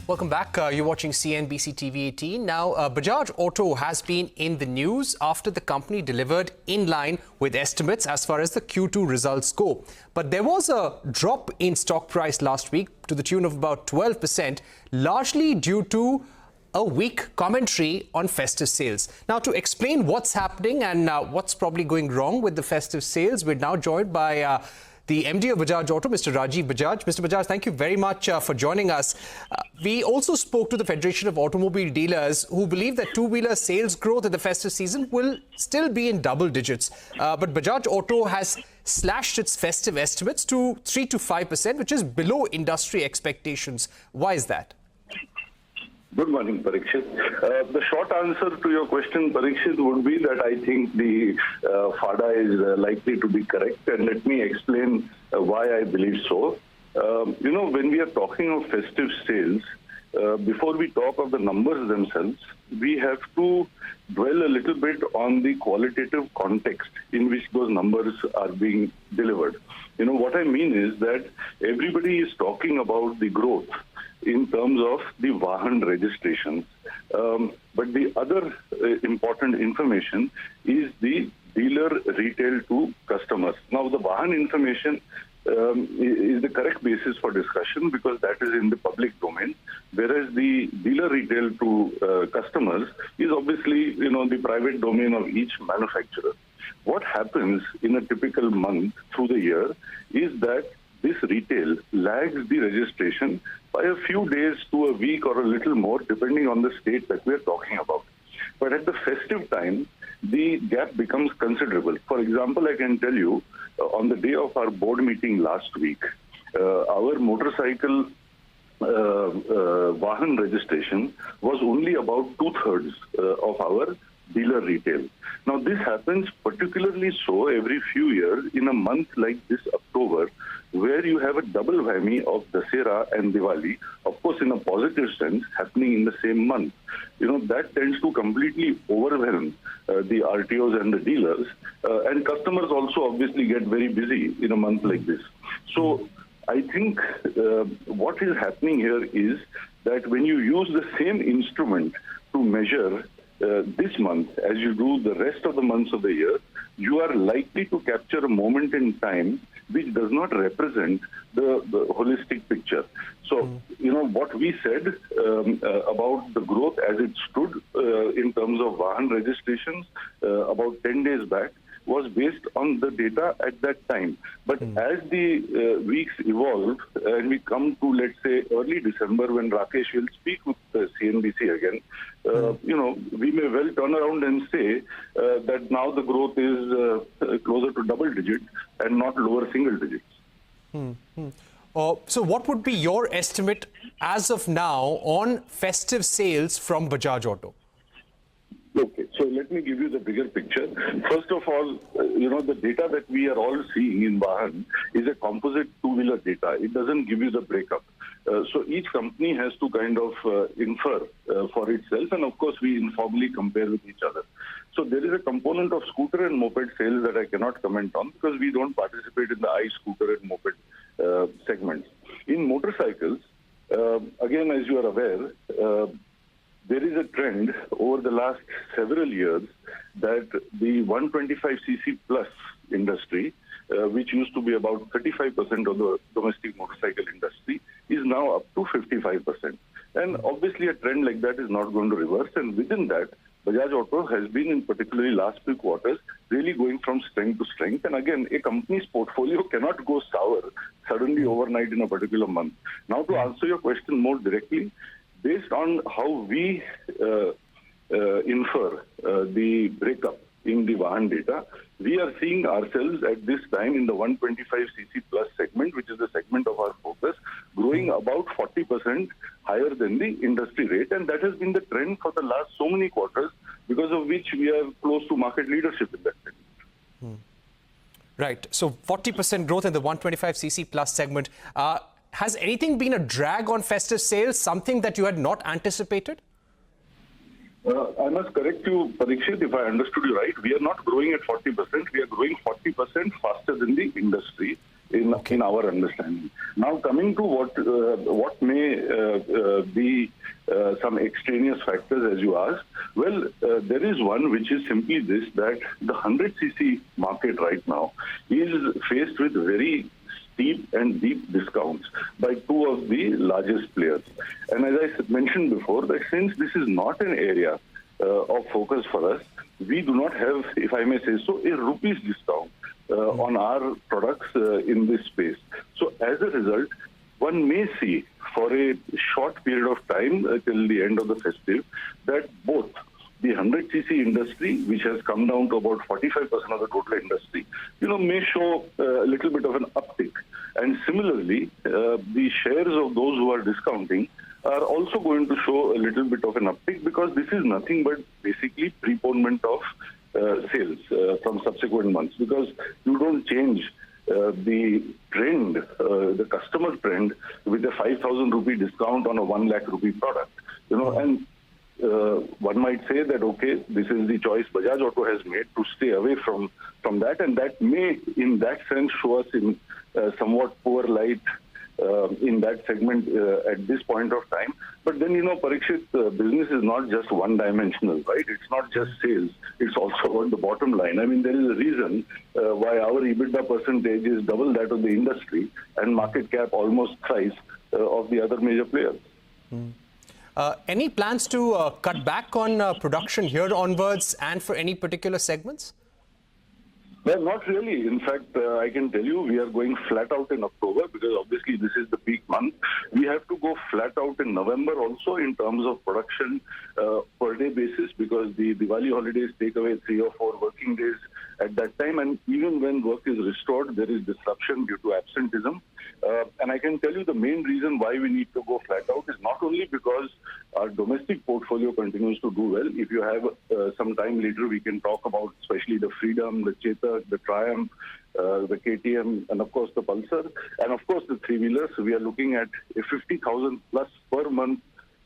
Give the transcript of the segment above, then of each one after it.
Welcome back. You're watching CNBC TV18. Now, Bajaj Auto has been in the news after the company delivered in line with estimates as far as the Q2 results go. But there was a drop in stock price last week to the tune of about 12%, largely due to a weak commentary on festive sales. Now, to explain what's happening and what's probably going wrong with the festive sales, we're now joined by the MD of Bajaj Auto, Mr. Rajiv Bajaj. Mr. Bajaj, thank you very much for joining us. We also spoke to the Federation of Automobile Dealers, who believe that two-wheeler sales growth in the festive season will still be in double digits. But Bajaj Auto has slashed its festive estimates to 3 to 5%, which is below industry expectations. Why is that? Good morning, Parikshit. The short answer to your question, Parikshit, would be that I think the FADA is likely to be correct, and let me explain why I believe so. When we are talking of festive sales, before we talk of the numbers themselves, we have to dwell a little bit on the qualitative context in which those numbers are being delivered. What I mean is that everybody is talking about the growth in terms of the Vahan registrations. But the other important information is the dealer retail to customers. Now, the Vahan information is the correct basis for discussion because that is in the public domain, whereas the dealer retail to customers is obviously, the private domain of each manufacturer. What happens in a typical month through the year is that this retail lags the registration by a few days to a week or a little more, depending on the state that we are talking about. But at the festive time, the gap becomes considerable. For example, I can tell you, on the day of our board meeting last week, our motorcycle Vahan registration was only about two-thirds of our dealer retail. Now, this happens particularly so every few years in a month like this October, where you have a double whammy of Dussehra and Diwali, of course in a positive sense, happening in the same month. That tends to completely overwhelm the RTOs and the dealers, and customers also obviously get very busy in a month like this. So I think what is happening here is that when you use the same instrument to measure this month as you do the rest of the months of the year, you are likely to capture a moment in time which does not represent the holistic picture. So, what we said about the growth as it stood in terms of Vahan registrations about 10 days back was based on the data at that time. But as the weeks evolve and we come to, let's say, early December, when Rakesh will speak with CNBC again, we may well turn around and say that now the growth is closer to double digits and not lower single digits. So what would be your estimate as of now on festive sales from Bajaj Auto? Okay, so let me give you the bigger picture. First of all, the data that we are all seeing in Vahan is a composite two-wheeler data. It doesn't give you the breakup. So each company has to kind of infer for itself, and of course we informally compare with each other. So there is a component of scooter and moped sales that I cannot comment on because we don't participate in the scooter and moped segments. In motorcycles, again, as you are aware, there is a trend over the last several years that the 125cc plus industry, which used to be about 35% of the domestic motorcycle industry, is now up to 55%. And obviously a trend like that is not going to reverse. And within that, Bajaj Auto has been, in particularly last few quarters, really going from strength to strength. And again, a company's portfolio cannot go sour suddenly overnight in a particular month. Now, to answer your question more directly, based on how we infer the breakup in the Vahan data, we are seeing ourselves at this time in the 125cc plus segment, which is the segment of our focus, growing about 40% higher than the industry rate. And that has been the trend for the last so many quarters, because of which we are close to market leadership in that segment. Right. So 40% growth in the 125cc plus segment. Has anything been a drag on festive sales, something that you had not anticipated? I must correct you, Parikshit, if I understood you right. We are not growing at 40%. We are growing 40% faster than the industry in our understanding. Now, coming to what may be some extraneous factors, as you asked, well, there is one which is simply this, that the 100cc market right now is faced with very steep and deep discounts by two of the largest players. And as I mentioned before, that since this is not an area of focus for us, we do not have, if I may say so, a rupees discount on our products in this space. So as a result, one may see for a short period of time till the end of the festive that both the 100cc industry, which has come down to about 45% of the total industry, may show a little bit of an uptick. And similarly, the shares of those who are discounting are also going to show a little bit of an uptick, because this is nothing but basically preponement of sales from subsequent months, because you don't change the trend, the customer trend, with a 5,000 rupee discount on a 1 lakh rupee product. And one might say that, okay, this is the choice Bajaj Auto has made to stay away from that, and that may, in that sense, show us in somewhat poor light in that segment at this point of time. But then, Parikshit, business is not just one-dimensional, right? It's not just sales. It's also about the bottom line. I mean, there is a reason why our EBITDA percentage is double that of the industry and market cap almost thrice of the other major players. Any plans to cut back on production here onwards and for any particular segments? Well, not really. In fact, I can tell you we are going flat out in October, because obviously this is the peak month. We have to go flat out in November also in terms of production per day basis, because the Diwali holidays take away 3 or 4 working days at that time. And even when work is restored, there is disruption due to absenteeism. And I can tell you the main reason why we need to go flat out is not only because our domestic portfolio continues to do well. If you have some time later, we can talk about especially the Freedom, the Chetak, the Triumph, the KTM, and of course the Pulsar, and of course the three-wheelers. We are looking at a 50,000 plus per month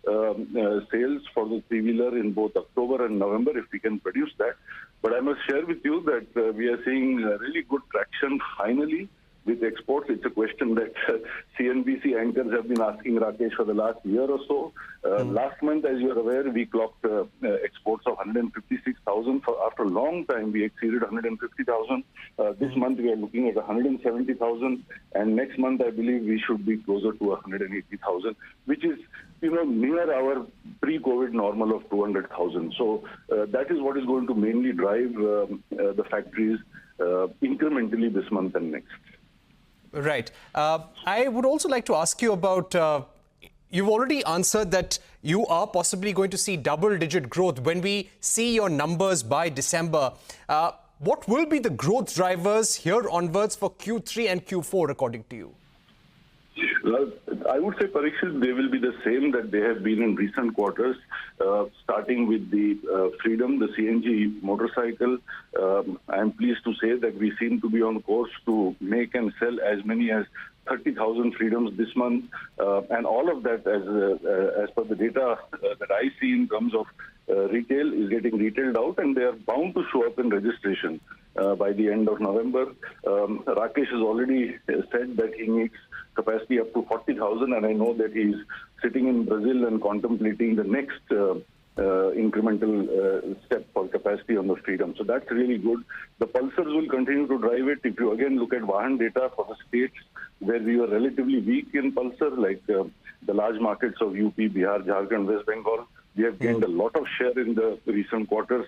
sales for the three-wheeler in both October and November, if we can produce that. But I must share with you that we are seeing really good traction finally with exports. It's a question that CNBC anchors have been asking Rakesh for the last year or so. Last month, as you are aware, we clocked exports of 156,000. After a long time, we exceeded 150,000. This month, we are looking at 170,000. And next month, I believe we should be closer to 180,000, which is near our pre-COVID normal of 200,000. So that is what is going to mainly drive the factories incrementally this month and next. Right. I would also like to ask you about, you've already answered that you are possibly going to see double-digit growth when we see your numbers by December. What will be the growth drivers here onwards for Q3 and Q4, according to you? Well, I would say, Parikshit, they will be the same that they have been in recent quarters, starting with the Freedom, the CNG motorcycle. I am pleased to say that we seem to be on course to make and sell as many as 30,000 Freedoms this month. And all of that, as per the data that I see in terms of retail, is getting retailed out, and they are bound to show up in registration by the end of November. Rakesh has already said that he needs capacity up to 40,000, and I know that he's sitting in Brazil and contemplating the next incremental step for capacity on the Freedom. So that's really good. The Pulsars will continue to drive it. If you again look at Vahan data for the states where we were relatively weak in Pulsar, like the large markets of UP, Bihar, Jharkhand, West Bengal, we have gained a lot of share in the recent quarters.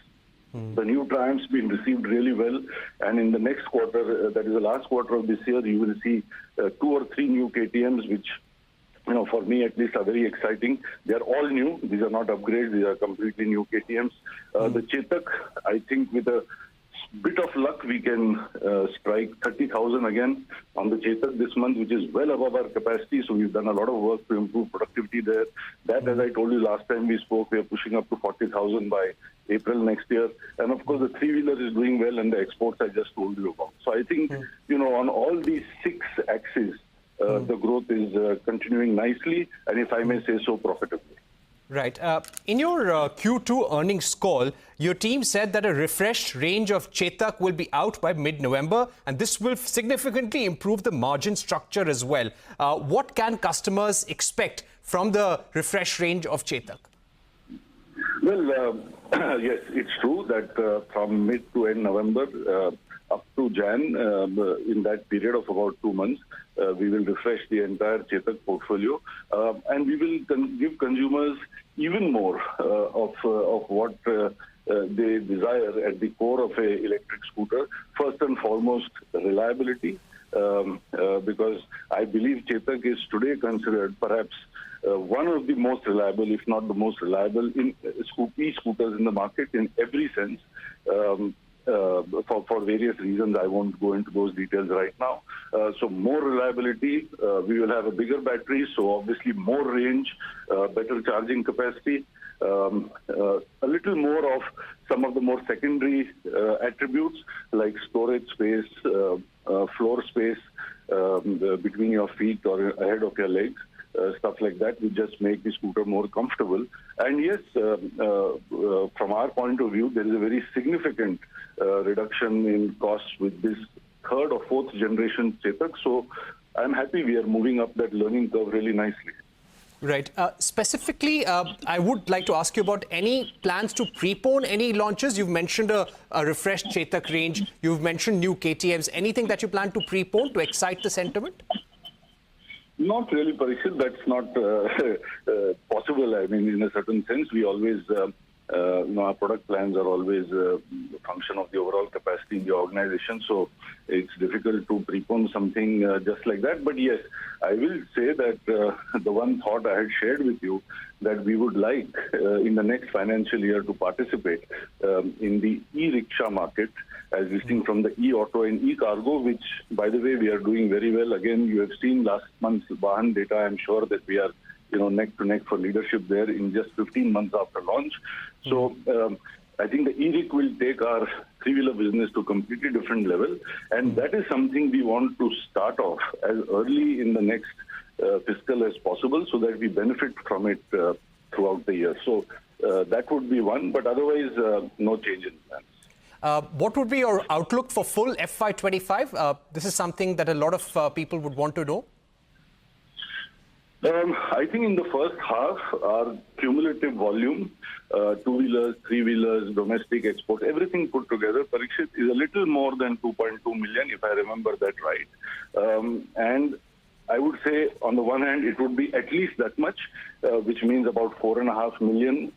The new Triumph's been received really well, and in the next quarter, that is the last quarter of this year, you will see 2 or 3 new KTMs, which, for me at least, are very exciting. They are all new. These are not upgrades. These are completely new KTMs. The Chetak, I think with a bit of luck, we can strike 30,000 again on the Chetak this month, which is well above our capacity. So we've done a lot of work to improve productivity there. That, as I told you last time we spoke, we are pushing up to 40,000 by April next year. And of course, the three-wheeler is doing well, and the exports I just told you about. So I think, on all these 6 axes, the growth is continuing nicely, and if I may say so, profitably. Right. In your Q2 earnings call, your team said that a refreshed range of Chetak will be out by mid-November, and this will significantly improve the margin structure as well. What can customers expect from the refreshed range of Chetak? Well, yes, it's true that from mid to end November up to Jan, in that period of about 2 months, we will refresh the entire Chetak portfolio, and we will give consumers even more of what they desire at the core of a electric scooter. First and foremost, reliability, because I believe Chetak is today considered perhaps one of the most reliable, if not the most reliable, in e-scooters in the market in every sense. For various reasons, I won't go into those details right now. So more reliability, we will have a bigger battery, so obviously more range, better charging capacity, a little more of some of the more secondary attributes like storage space, floor space between your feet or ahead of your legs. Stuff like that will just make the scooter more comfortable. And yes, from our point of view, there is a very significant reduction in costs with this third or fourth generation Chetak. So I'm happy we are moving up that learning curve really nicely. Right. Specifically, I would like to ask you about any plans to prepone any launches. You've mentioned a refreshed Chetak range. You've mentioned new KTMs. Anything that you plan to prepone to excite the sentiment? Not really, Parikshit. That's not possible. I mean, in a certain sense, we always, our product plans are always a function of the overall capacity in the organization. So it's difficult to prepone something just like that. But yes, I will say that the one thought I had shared with you that we would like in the next financial year to participate in the e-rickshaw market, as distinct from the e-auto and e-cargo, which, by the way, we are doing very well. Again, you have seen last month's Vahan data. I'm sure that we are, neck to neck for leadership there in just 15 months after launch. So I think the e-rick will take our three-wheeler business to a completely different level. And that is something we want to start off as early in the next fiscal as possible so that we benefit from it throughout the year. So that would be one, but otherwise, no change in plans. What would be your outlook for full FY25? This is something that a lot of people would want to know. I think in the first half, our cumulative volume, two-wheelers, three-wheelers, domestic exports, everything put together, Parikshit, is a little more than 2.2 million, if I remember that right. And I would say, on the one hand, it would be at least that much, which means about 4.5 million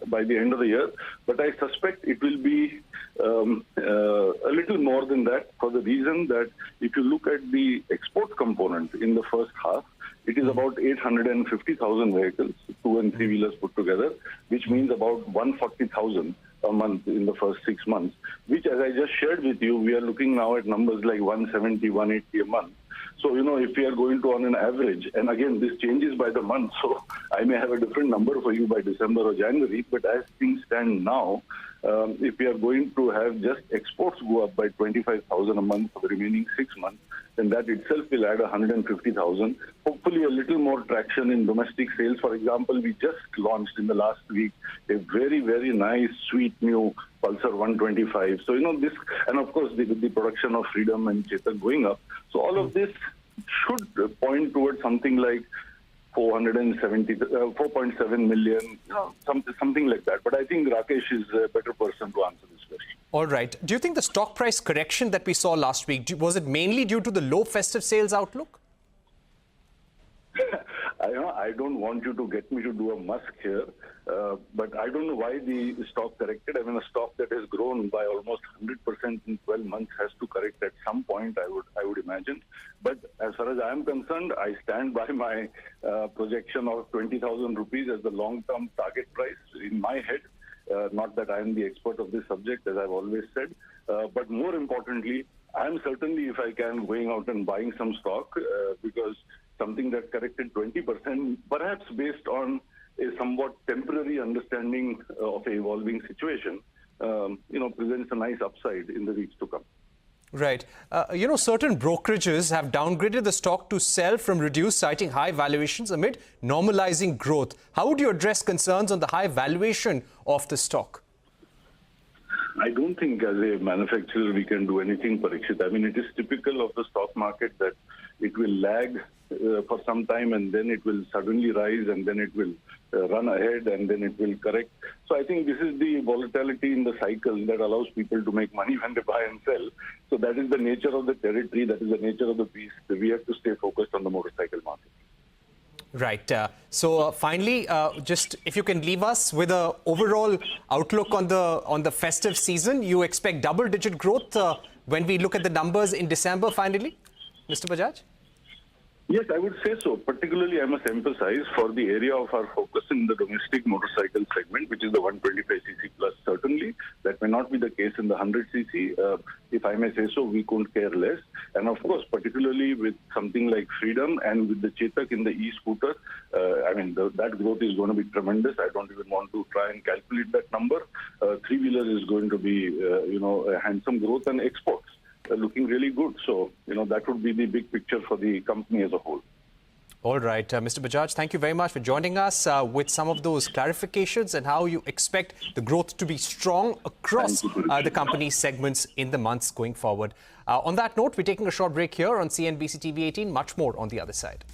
by the end of the year. But I suspect it will be a little more than that for the reason that if you look at the export component in the first half, it is about 850,000 vehicles, two and three-wheelers put together, which means about 140,000 a month in the first 6 months, which, as I just shared with you, we are looking now at numbers like 170, 180 a month. So, if we are going to on an average, and again, this changes by the month, so I may have a different number for you by December or January, but as things stand now, if we are going to have just exports go up by 25,000 a month for the remaining 6 months, then that itself will add 150,000. Hopefully a little more traction in domestic sales. For example, we just launched in the last week a very, very nice, sweet new Pulsar 125. So, this, and of course, with the production of Freedom and Chetak going up. So all of this should point towards something like 4.7 million, something like that. But I think Rakesh is a better person to answer this question. All right. Do you think the stock price correction that we saw last week, was it mainly due to the low festive sales outlook? I don't want you to get me to do a musk here, but I don't know why the stock corrected. I mean, a stock that has grown by almost 100% in 12 months has to correct at some point, I would imagine. But as far as I am concerned, I stand by my projection of 20,000 rupees as the long-term target price in my head. Not that I am the expert of this subject, as I've always said, but more importantly, I'm certainly, if I can, going out and buying some stock because something that corrected 20%, perhaps based on a somewhat temporary understanding of an evolving situation, presents a nice upside in the weeks to come. Right. Certain brokerages have downgraded the stock to sell from reduced, citing high valuations amid normalizing growth. How would you address concerns on the high valuation of the stock? I don't think as a manufacturer we can do anything, Parikshit. I mean, it is typical of the stock market that it will lag for some time and then it will suddenly rise and then it will run ahead and then it will correct. So I think this is the volatility in the cycle that allows people to make money when they buy and sell. So that is the nature of the territory, that is the nature of the beast. We have to stay focused on the motorcycle market. Right. So finally, just if you can leave us with an overall outlook on the festive season, you expect double-digit growth when we look at the numbers in December finally, Mr. Bajaj? Yes, I would say so. Particularly, I must emphasize for the area of our focus in the domestic motorcycle segment, which is the 125cc plus. Certainly, that may not be the case in the 100cc. If I may say so, we couldn't care less. And of course, particularly with something like Freedom and with the Chetak in the e-scooter, that growth is going to be tremendous. I don't even want to try and calculate that number. Three-wheeler is going to be, a handsome growth, and exports looking really good. So, that would be the big picture for the company as a whole. All right, Mr. Bajaj, thank you very much for joining us with some of those clarifications and how you expect the growth to be strong across the company's segments in the months going forward. On that note, we're taking a short break here on CNBC TV18. Much more on the other side.